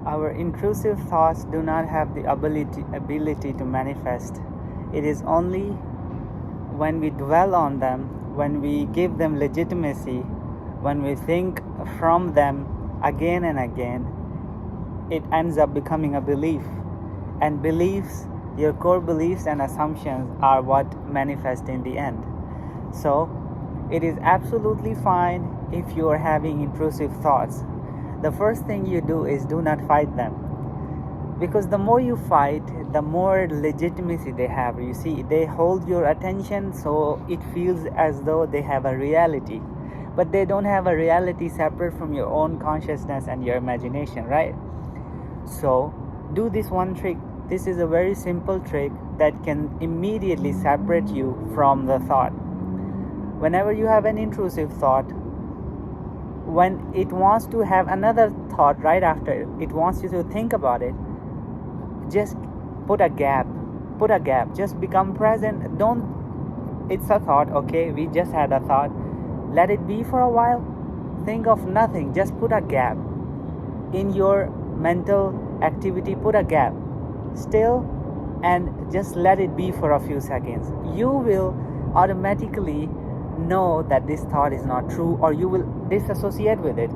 Our intrusive thoughts do not have the ability to manifest. It is only when we dwell on them, when we give them legitimacy, when we think from them again and again, it ends up becoming a belief. And beliefs, your core beliefs and assumptions, are what manifest in the end. So it is absolutely fine if you are having intrusive thoughts. The first thing you do is do not fight them, because the more you fight, the more legitimacy they have. You see, they hold your attention, so it feels as though they have a reality, but they don't have a reality separate from your own consciousness and your imagination, right? So do this one trick. This is a very simple trick that can immediately separate you from the thought. Whenever you have an intrusive thought, when it wants to have another thought right after it wants you to think about it, just put a gap, just become present. It's a thought, okay, we just had a thought, let it be for a while, think of nothing, just put a gap in your mental activity, put a gap still, and just let it be for a few seconds. You will automatically know that this thought is not true, or you will disassociate with it.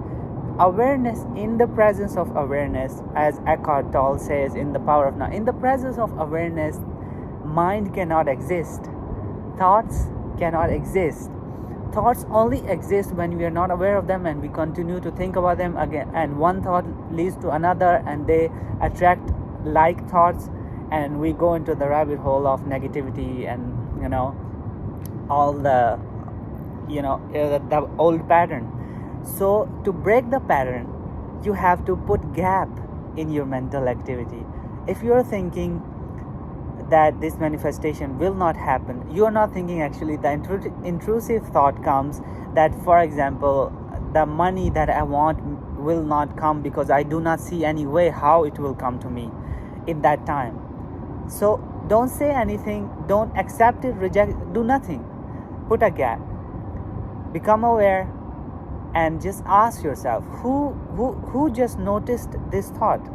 Awareness, in the presence of awareness, as Eckhart Tolle says in The Power of Now, in the presence of awareness, mind cannot exist, thoughts cannot exist. Thoughts only exist when we are not aware of them and we continue to think about them again, and one thought leads to another and they attract like thoughts, and we go into the rabbit hole of negativity and all the the old pattern. So to break the pattern, you have to put gap in your mental activity. If you're thinking that this manifestation will not happen, you are not thinking. Actually, the intrusive thought comes that, for example, the money that I want will not come because I do not see any way how it will come to me in that time. So don't say anything, don't accept it, reject it, do nothing. Put a gap, become aware, and just ask yourself, who just noticed this thought?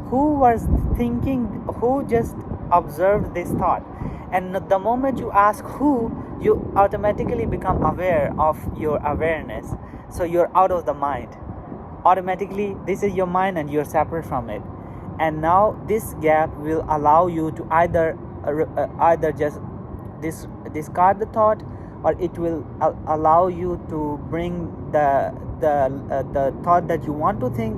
Who was thinking? Who just observed this thought? And the moment you ask who, you automatically become aware of your awareness. So you're out of the mind. Automatically, this is your mind and you're separate from it. And now this gap will allow you to either just discard the thought, or it will allow you to bring the thought that you want to think,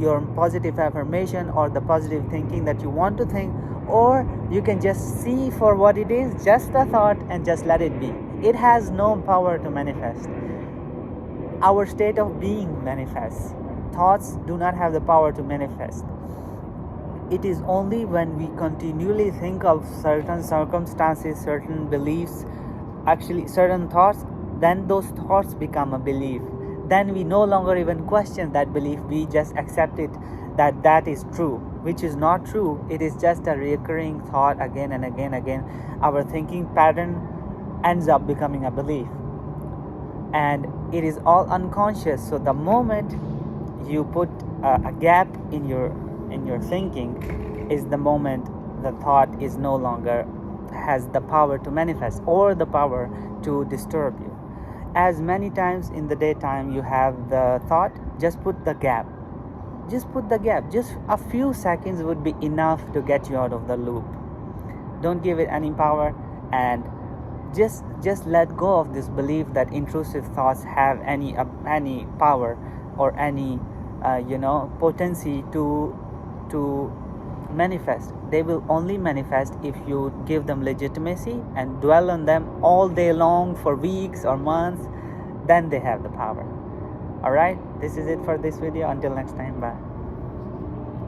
your positive affirmation or the positive thinking that you want to think, or you can just see for what it is, just a thought, and just let it be. It has no power to manifest. Our state of being manifests. Thoughts do not have the power to manifest. It is only when we continually think of certain circumstances, certain beliefs, actually certain thoughts, then those thoughts become a belief. Then we no longer even question that belief, we just accept it that is true, which is not true. It is just a recurring thought again and again. Our thinking pattern ends up becoming a belief, and it is all unconscious. So the moment you put a gap in your thinking is the moment the thought is no longer has the power to manifest or the power to disturb you. As many times in the daytime you have the thought, just put the gap. Just a few seconds would be enough to get you out of the loop. Don't give it any power, and just let go of this belief that intrusive thoughts have any power or any potency to manifest. They will only manifest if you give them legitimacy and dwell on them all day long for weeks or months. Then they have the power. Alright, this is it for this video. Until next time, bye.